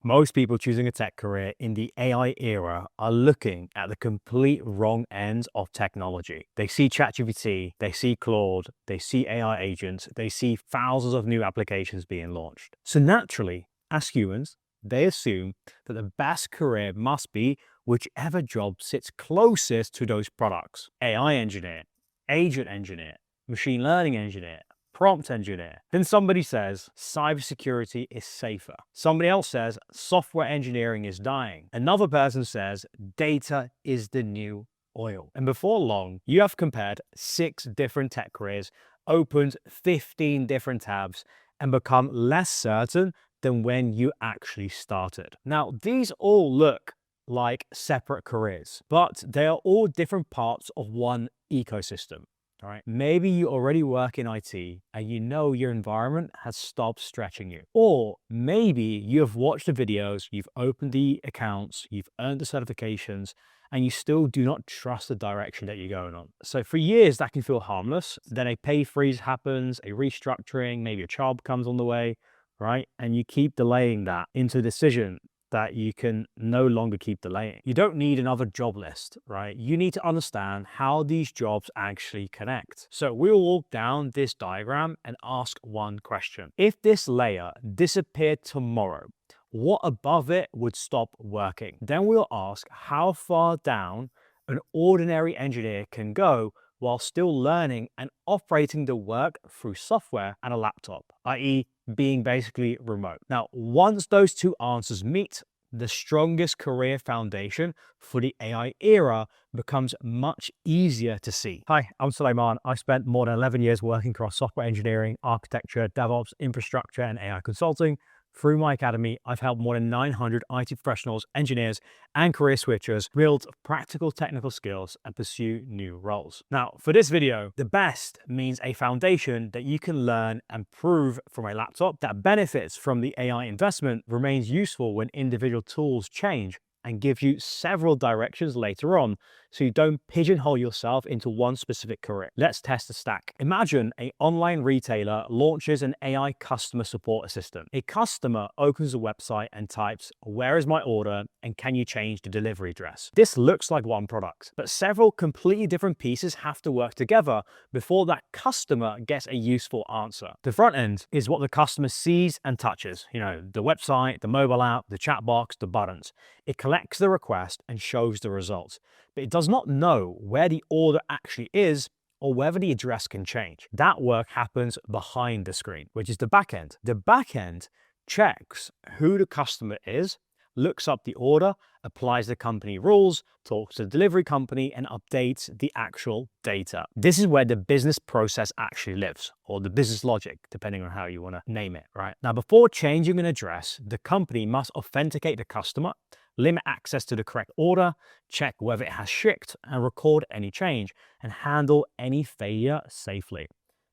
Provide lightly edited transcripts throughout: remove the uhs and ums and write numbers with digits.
Most people choosing a tech career in the AI era are looking at the complete wrong ends of technology. They see ChatGPT, they see Claude, they see AI agents, they see thousands of new applications being launched. So naturally, as humans, they assume that the best career must be whichever job sits closest to those products. AI engineer, agent engineer, machine learning engineer, prompt engineer. Then somebody says cybersecurity is safer. Somebody else says software engineering is dying. Another person says data is the new oil. And before long, you have compared 6 different tech careers, opened 15 different tabs, and become less certain than when you actually started. Now, these all look like separate careers, but they are all different parts of one ecosystem. All right. Maybe you already work in IT and you know your environment has stopped stretching you. Or maybe you have watched the videos, you've opened the accounts, you've earned the certifications, and you still do not trust the direction that you're going on. So for years, that can feel harmless. Then a pay freeze happens, a restructuring, maybe a child comes on the way, right? And you keep delaying that into a decision that you can no longer keep delaying. You don't need another job list, right? You need to understand how these jobs actually connect. So we'll walk down this diagram and ask one question. If this layer disappeared tomorrow, what above it would stop working? Then we'll ask how far down an ordinary engineer can go while still learning and operating the work through software and a laptop, i.e. being basically remote. Now, once those two answers meet, the strongest career foundation for the AI era becomes much easier to see. Hi, I'm Suleiman. I spent more than 11 years working across software engineering, architecture, DevOps, infrastructure, and AI consulting. Through my academy, I've helped more than 900 IT professionals, engineers, and career switchers build practical technical skills and pursue new roles. Now, for this video, the best means a foundation that you can learn and prove from a laptop that benefits from the AI investment, remains useful when individual tools change, and gives you several directions later on, so you don't pigeonhole yourself into one specific career. Let's test the stack. Imagine an online retailer launches an AI customer support assistant. A customer opens a website and types, "Where is my order and can you change the delivery address?" This looks like one product, but several completely different pieces have to work together before that customer gets a useful answer. The front end is what the customer sees and touches, the website, the mobile app, the chat box, the buttons. It collects the request and shows the results, but it does not know where the order actually is or whether the address can change. That work happens behind the screen, which is the backend. The backend checks who the customer is, looks up the order, applies the company rules, talks to the delivery company, and updates the actual data. This is where the business process actually lives, or the business logic, depending on how you want to name it, right? Now, before changing an address, the company must authenticate the customer, limit access to the correct order, check whether it has shipped, and record any change, and handle any failure safely.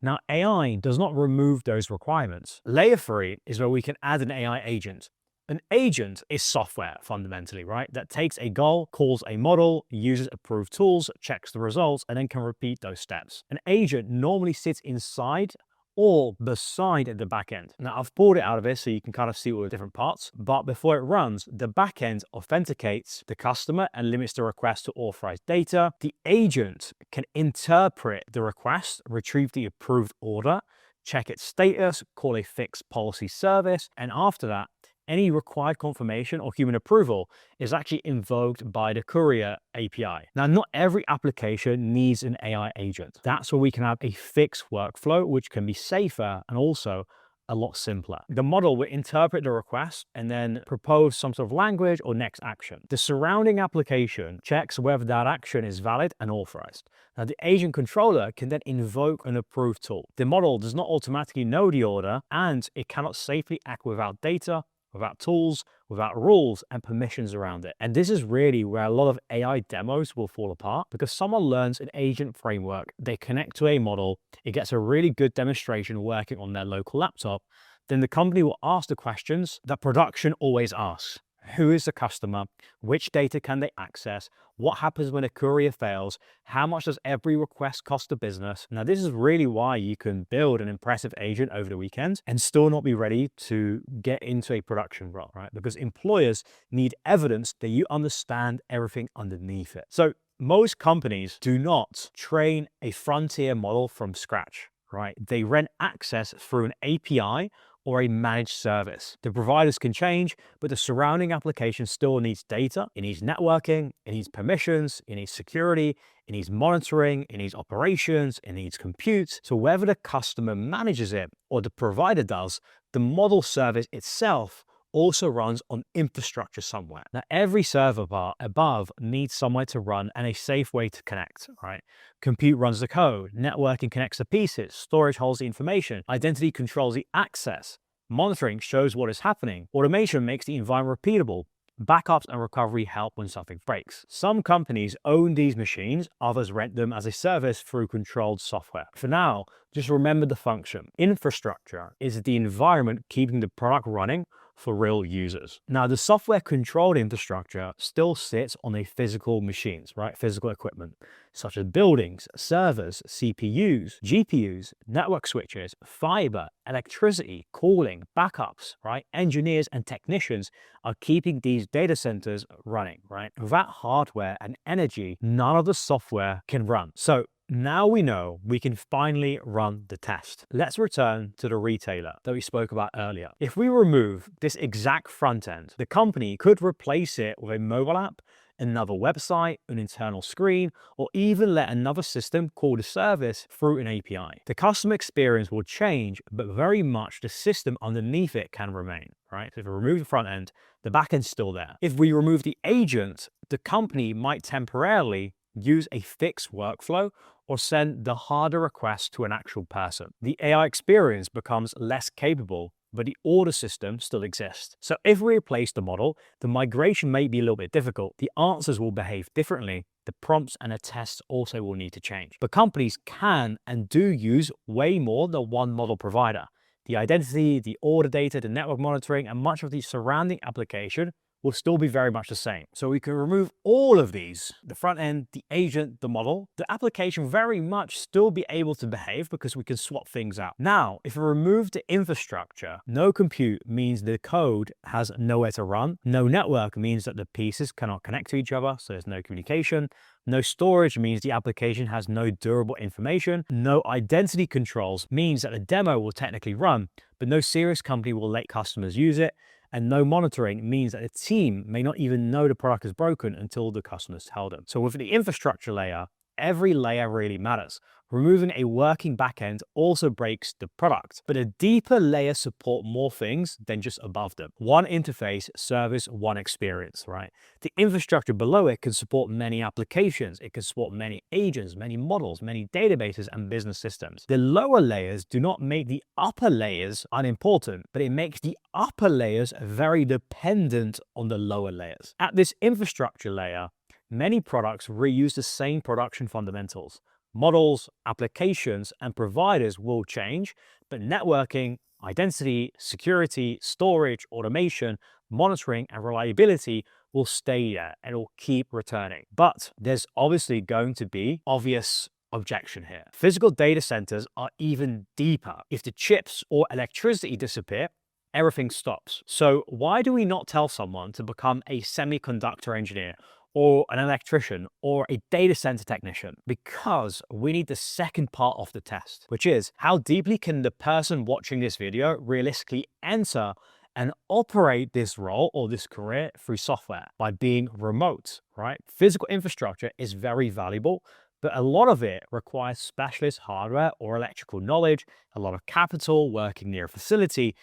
Now, AI does not remove those requirements. Layer 3 is where we can add an AI agent. An agent is software, fundamentally, right? That takes a goal, calls a model, uses approved tools, checks the results, and then can repeat those steps. An agent normally sits inside or beside the backend. Now, I've pulled it out of it so you can kind of see all the different parts, but before it runs, the backend authenticates the customer and limits the request to authorized data. The agent can interpret the request, retrieve the approved order, check its status, call a fixed policy service, and after that, any required confirmation or human approval is actually invoked by the Courier API. Now, not every application needs an AI agent. That's where we can have a fixed workflow, which can be safer and also a lot simpler. The model will interpret the request and then propose some sort of language or next action. The surrounding application checks whether that action is valid and authorized. Now, the agent controller can then invoke an approved tool. The model does not automatically know the order, and it cannot safely act without data, without tools, without rules and permissions around it. And this is really where a lot of AI demos will fall apart, because someone learns an agent framework, they connect to a model, it gets a really good demonstration working on their local laptop, then the company will ask the questions that production always asks. Who is the customer? Which data can they access? What happens when a courier fails? How much does every request cost the business? Now, this is really why you can build an impressive agent over the weekend and still not be ready to get into a production role, right? Because employers need evidence that you understand everything underneath it. So most companies do not train a frontier model from scratch, right? They rent access through an API or a managed service. The providers can change, but the surrounding application still needs data. It needs networking, it needs permissions, it needs security, it needs monitoring, it needs operations, it needs compute. So whether the customer manages it or the provider does, the model service itself also runs on infrastructure somewhere. Now, every server bar above needs somewhere to run and a safe way to connect, right? Compute runs the code, networking connects the pieces, storage holds the information, identity controls the access, monitoring shows what is happening, automation makes the environment repeatable, backups and recovery help when something breaks. Some companies own these machines, others rent them as a service through controlled software. For now, just remember the function. Infrastructure is the environment keeping the product running for real users. Now, the software-controlled infrastructure still sits on a physical machines, right? Physical equipment, such as buildings, servers, CPUs, GPUs, network switches, fiber, electricity, cooling, backups, right? Engineers and technicians are keeping these data centers running, right? Without hardware and energy, none of the software can run. So now we know we can finally run the test. Let's return to the retailer that we spoke about earlier. If we remove this exact front end, the company could replace it with a mobile app, another website, an internal screen, or even let another system call the service through an API. The customer experience will change, but very much the system underneath it can remain, right? So if we remove the front end, the back end's still there. If we remove the agent, the company might temporarily use a fixed workflow or send the harder request to an actual person. The AI experience becomes less capable, but the order system still exists. So if we replace the model, the migration may be a little bit difficult. The answers will behave differently. The prompts and the tests also will need to change. But companies can and do use way more than one model provider. The identity, the order data, the network monitoring, and much of the surrounding application will still be very much the same. So we can remove all of these, the front end, the agent, the model, the application very much still be able to behave because we can swap things out. Now, if we remove the infrastructure, no compute means the code has nowhere to run. No network means that the pieces cannot connect to each other, so there's no communication. No storage means the application has no durable information. No identity controls means that the demo will technically run, but no serious company will let customers use it. And no monitoring means that the team may not even know the product is broken until the customers tell them. So with the infrastructure layer, every layer really matters. Removing a working backend also breaks the product, but a deeper layer support more things than just above them. One interface, service, one experience, right? The infrastructure below it can support many applications. It can support many agents, many models, many databases, and business systems. The lower layers do not make the upper layers unimportant, but it makes the upper layers very dependent on the lower layers. At this infrastructure layer, many products reuse the same production fundamentals. Models, applications, and providers will change, but networking, identity, security, storage, automation, monitoring, and reliability will stay there and will keep returning. But there's obviously going to be obvious objection here. Physical data centers are even deeper. If the chips or electricity disappear, everything stops. So why do we not tell someone to become a semiconductor engineer or an electrician or a data center technician? Because we need the second part of the test, which is how deeply can the person watching this video realistically enter and operate this role or this career through software by being remote, right? Physical infrastructure is very valuable, but a lot of it requires specialist hardware or electrical knowledge, a lot of capital, working near a facility,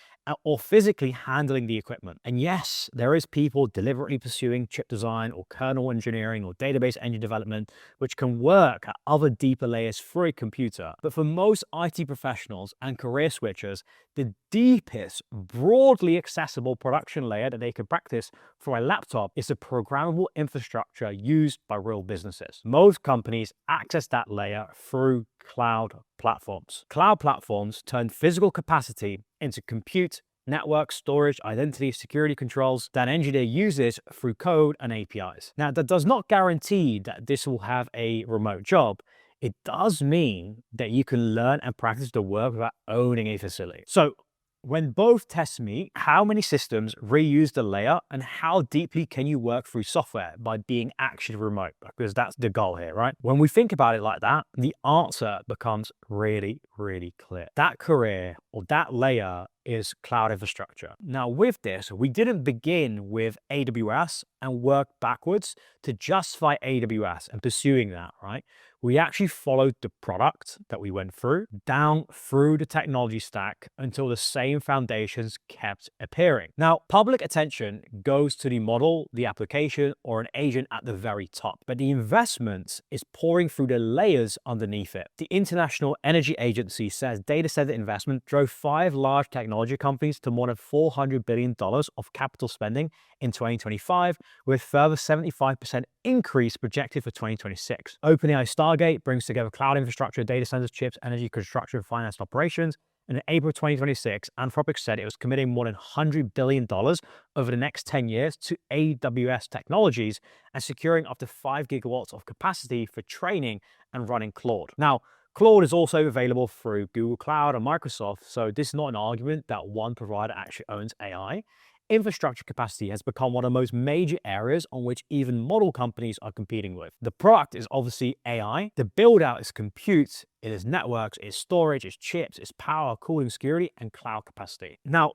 or physically handling the equipment. And yes, there is people deliberately pursuing chip design or kernel engineering or database engine development, which can work at other deeper layers through a computer. But for most IT professionals and career switchers, the deepest, broadly accessible production layer that they can practice for a laptop is the programmable infrastructure used by real businesses. Most companies access that layer through cloud platforms. Cloud platforms turn physical capacity into compute network, storage, identity, security controls that an engineer uses through code and APIs. Now, that does not guarantee that this will have a remote job. It does mean that you can learn and practice the work without owning a facility. So when both tests meet, how many systems reuse the layer and how deeply can you work through software by being actually remote? Because that's the goal here, right? When we think about it like that, the answer becomes really, really clear. That career or that layer is cloud infrastructure. Now, with this, we didn't begin with AWS and work backwards to justify AWS and pursuing that, right? We actually followed the product that we went through down through the technology stack until the same foundations kept appearing. Now, public attention goes to the model, the application, or an agent at the very top, but the investment is pouring through the layers underneath it. The International Energy Agency says data center investment drove 5 large technology companies to more than $400 billion of capital spending in 2025, with further 75% increase projected for 2026. OpenAI Stargate brings together cloud infrastructure, data centers, chips, energy, construction, finance, and operations. And in April 2026, Anthropic said it was committing more than $100 billion over the next 10 years to AWS technologies and securing up to 5 gigawatts of capacity for training and running Claude. Now, Claude is also available through Google Cloud and Microsoft, so this is not an argument that one provider actually owns AI. Infrastructure capacity has become one of the most major areas on which even model companies are competing with. The product is obviously AI. The build out is compute, it is networks, it's storage, it's chips, it's power, cooling, security, and cloud capacity. Now,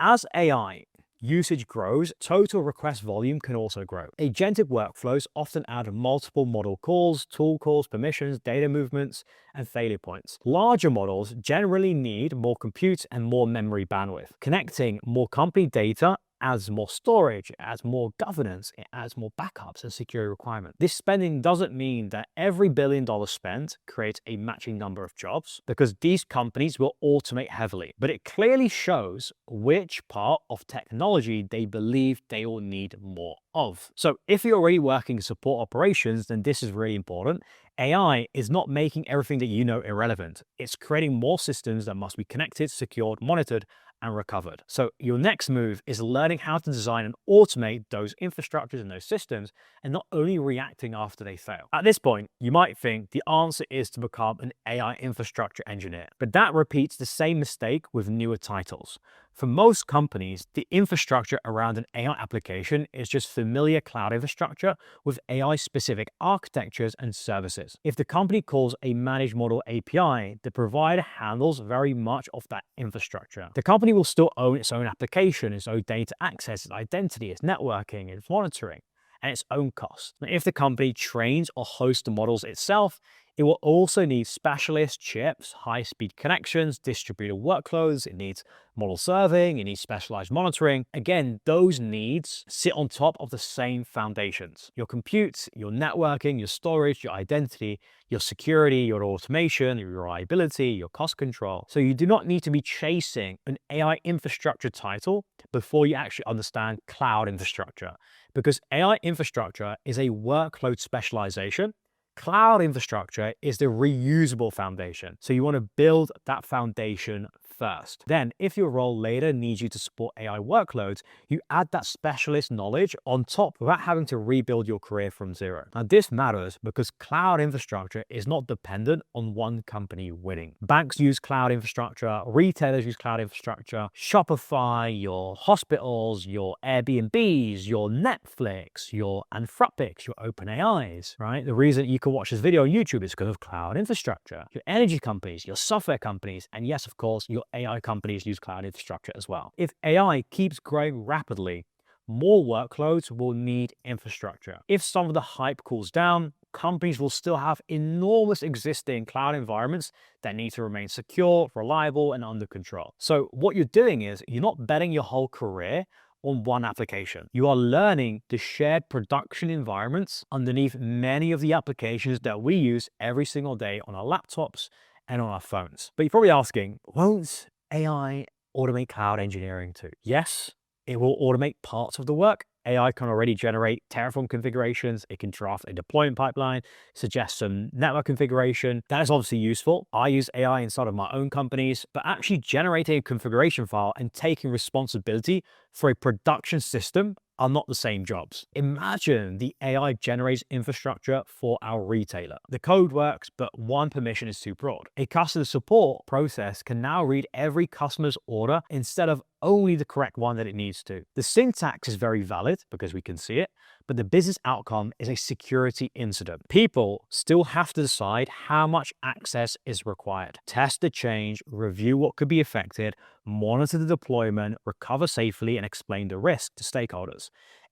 as AI usage grows, total request volume can also grow. Agentic workflows often add multiple model calls, tool calls, permissions, data movements, and failure points. Larger models generally need more compute and more memory bandwidth. Connecting more company data adds more storage, it adds more governance, it adds more backups and security requirements. This spending doesn't mean that every $1 billion spent creates a matching number of jobs, because these companies will automate heavily, but it clearly shows which part of technology they believe they will need more of. So if you're already working in support operations, then this is really important. AI is not making everything that you know irrelevant. It's creating more systems that must be connected, secured, monitored, and recovered. So your next move is learning how to design and automate those infrastructures and those systems, and not only reacting after they fail. At this point, you might think the answer is to become an AI infrastructure engineer, but that repeats the same mistake with newer titles. For most companies, the infrastructure around an AI application is just familiar cloud infrastructure with AI-specific architectures and services. If the company calls a managed model API, the provider handles very much of that infrastructure. The company will still own its own application, its own data access, its identity, its networking, its monitoring, and its own cost. Now, if the company trains or hosts the models itself, it will also need specialist chips, high-speed connections, distributed workloads. It needs model serving, it needs specialized monitoring. Again, those needs sit on top of the same foundations. Your compute, your networking, your storage, your identity, your security, your automation, your reliability, your cost control. So you do not need to be chasing an AI infrastructure title before you actually understand cloud infrastructure, because AI infrastructure is a workload specialization. Cloud infrastructure is the reusable foundation. So you want to build that foundation first. Then, if your role later needs you to support AI workloads, you add that specialist knowledge on top without having to rebuild your career from zero. Now, this matters because cloud infrastructure is not dependent on one company winning. Banks use cloud infrastructure, retailers use cloud infrastructure, Shopify, your hospitals, your Airbnbs, your Netflix, your Anthropics, your OpenAIs, right? The reason you can watch this video on YouTube is because of cloud infrastructure. Your energy companies, your software companies, and yes, of course, your AI companies use cloud infrastructure as well. If AI keeps growing rapidly, more workloads will need infrastructure. If some of the hype cools down, companies will still have enormous existing cloud environments that need to remain secure, reliable, and under control. So what you're doing is you're not betting your whole career on one application. You are learning the shared production environments underneath many of the applications that we use every single day on our laptops and on our phones. But you're probably asking, won't AI automate cloud engineering too? Yes, it will automate parts of the work, AI can already generate Terraform configurations. It can draft a deployment pipeline, suggest some network configuration. That is obviously useful. I use AI inside of my own companies, but actually generating a configuration file and taking responsibility for a production system are not the same jobs. Imagine the AI generates infrastructure for our retailer. The code works, but one permission is too broad. A customer support process can now read every customer's order instead of only the correct one that it needs to. The syntax is very valid because we can see it, but the business outcome is a security incident. People still have to decide how much access is required, test the change, review what could be affected, monitor the deployment, recover safely, and explain the risk to stakeholders.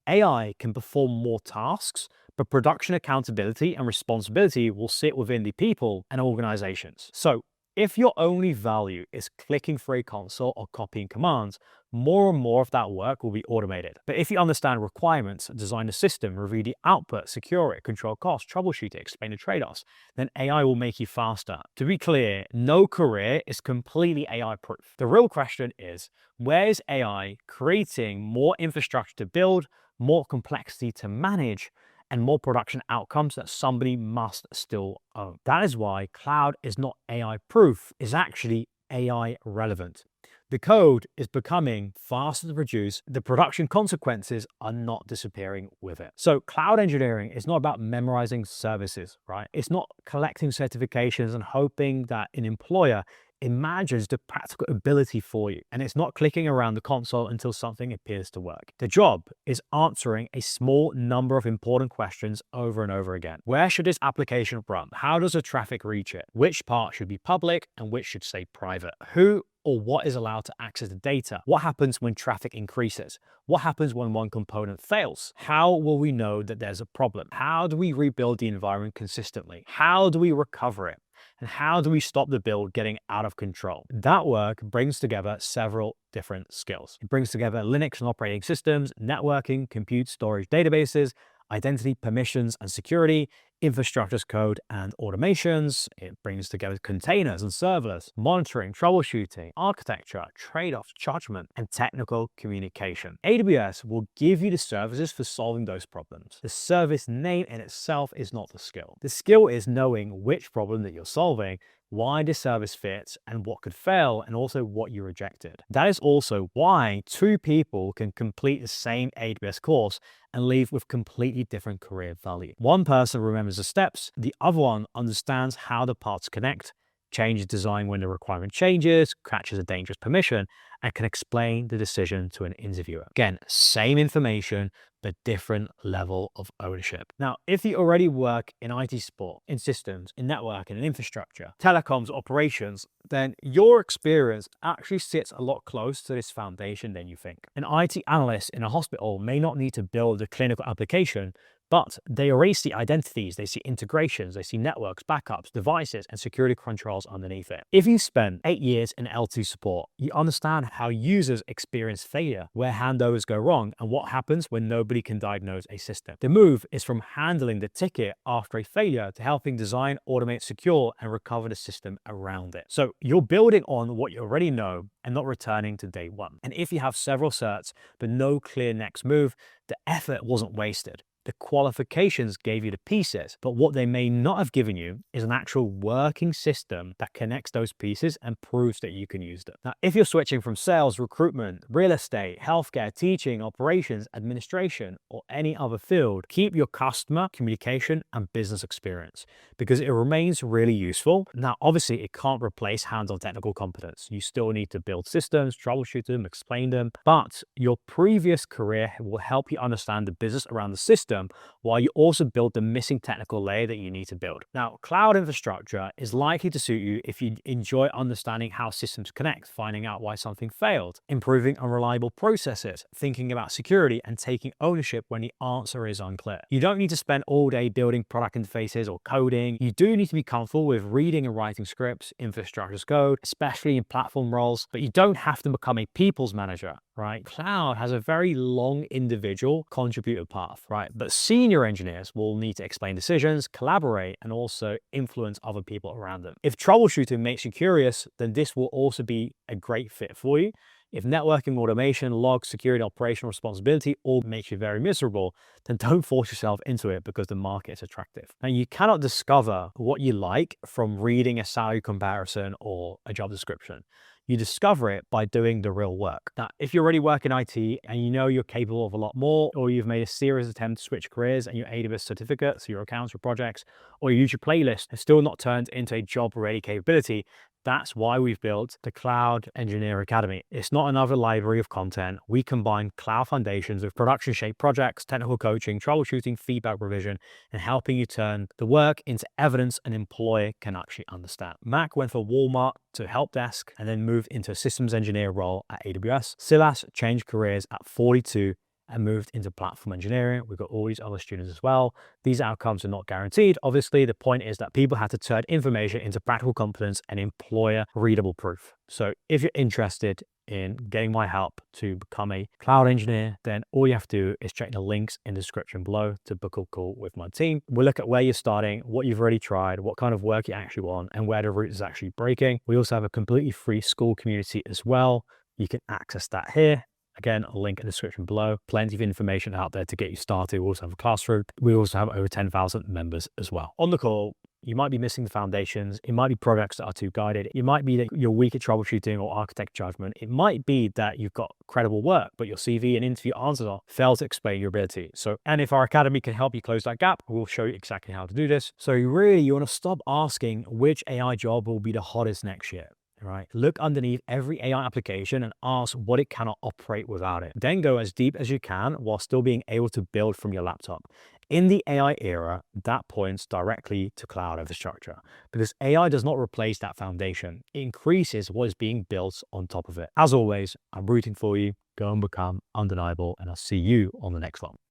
AI can perform more tasks, but production accountability and responsibility will sit within the people and organizations. So if your only value is clicking through a console or copying commands, more and more of that work will be automated. But if you understand requirements, design the system, review the output, secure it, control costs, troubleshoot it, explain the trade-offs, then AI will make you faster. To be clear, no career is completely AI proof. The real question is, where is AI creating more infrastructure to build, more complexity to manage, and more production outcomes that somebody must still own? That is why cloud is not AI proof, it's actually AI relevant. The code is becoming faster to produce. The production consequences are not disappearing with it. So cloud engineering is not about memorizing services, right? It's not collecting certifications and hoping that an employer imagines the practical ability for you. And it's not clicking around the console until something appears to work. The job is answering a small number of important questions over and over again. Where should this application run? How does the traffic reach it? Which part should be public and which should stay private? Who or what is allowed to access the data? What happens when traffic increases? What happens when one component fails? How will we know that there's a problem? How do we rebuild the environment consistently? How do we recover it? And how do we stop the build getting out of control? That work brings together several different skills. It brings together Linux and operating systems, networking, compute storage databases, identity, permissions, and security, infrastructure as code and automations. It brings together containers and serverless, monitoring, troubleshooting, architecture, trade-offs, judgment, and technical communication. AWS will give you the services for solving those problems. The service name in itself is not the skill. The skill is knowing which problem that you're solving, why the service fits, and what could fail, and also what you rejected. That is also why two people can complete the same AWS course and leave with completely different career value. One person remembers the steps, the other one understands how the parts connect, changes design when the requirement changes, catches a dangerous permission, and can explain the decision to an interviewer. Again, same information, but different level of ownership. Now, if you already work in IT support, in systems, in networking, in infrastructure, telecoms, operations, then your experience actually sits a lot closer to this foundation than you think. An IT analyst in a hospital may not need to build a clinical application, but they already see identities, they see integrations, they see networks, backups, devices, and security controls underneath it. If you spend 8 years in L2 support, you understand how users experience failure, where handovers go wrong, and what happens when nobody can diagnose a system. The move is from handling the ticket after a failure to helping design, automate, secure, and recover the system around it. So you're building on what you already know and not returning to day one. And if you have several certs, but no clear next move, the effort wasn't wasted. The qualifications gave you the pieces, but what they may not have given you is an actual working system that connects those pieces and proves that you can use them. Now, if you're switching from sales, recruitment, real estate, healthcare, teaching, operations, administration, or any other field, keep your customer, communication, and business experience because it remains really useful. Now, obviously, it can't replace hands-on technical competence. You still need to build systems, troubleshoot them, explain them, but your previous career will help you understand the business around the system while you also build the missing technical layer that you need to build. Now, cloud infrastructure is likely to suit you if you enjoy understanding how systems connect, finding out why something failed, improving unreliable processes, thinking about security, and taking ownership when the answer is unclear. You don't need to spend all day building product interfaces or coding. You do need to be comfortable with reading and writing scripts, infrastructure as code, especially in platform roles, but you don't have to become a people's manager, right? Cloud has a very long individual contributor path, right? But senior engineers will need to explain decisions, collaborate, and also influence other people around them. If troubleshooting makes you curious, then this will also be a great fit for you. If networking, automation, logs, security, operational responsibility all makes you very miserable, then don't force yourself into it because the market is attractive. Now, you cannot discover what you like from reading a salary comparison or a job description. You discover it by doing the real work. Now, if you already work in IT and you know you're capable of a lot more, or you've made a serious attempt to switch careers and your AWS certificate, so your accounts, your projects, or your YouTube playlist has still not turned into a job-ready capability, that's why we've built the Cloud Engineer Academy. It's not another library of content. We combine cloud foundations with production-shaped projects, technical coaching, troubleshooting, feedback revision, and helping you turn the work into evidence an employer can actually understand. Mac went from Walmart to help desk and then moved into a systems engineer role at AWS. Silas changed careers at 42 and moved into platform engineering. We've got all these other students as well. These outcomes are not guaranteed. Obviously, the point is that people have to turn information into practical competence and employer readable proof. So if you're interested in getting my help to become a cloud engineer, then all you have to do is check the links in the description below to book a call with my team. We'll look at where you're starting, what you've already tried, what kind of work you actually want, and where the route is actually breaking. We also have a completely free school community as well. You can access that here. Again, a link in the description below. Plenty of information out there to get you started. We also have a classroom. We also have over 10,000 members as well. On the call, you might be missing the foundations. It might be projects that are too guided. It might be that you're weak at troubleshooting or architect judgment. It might be that you've got credible work, but your CV and interview answers fail to explain your ability. And if our academy can help you close that gap, we'll show you exactly how to do this. So really, you want to stop asking which AI job will be the hottest next year. Right? Look underneath every AI application and ask what it cannot operate without it. Then go as deep as you can while still being able to build from your laptop. In the AI era, that points directly to cloud infrastructure because AI does not replace that foundation. It increases what is being built on top of it. As always, I'm rooting for you. Go and become undeniable, and I'll see you on the next one.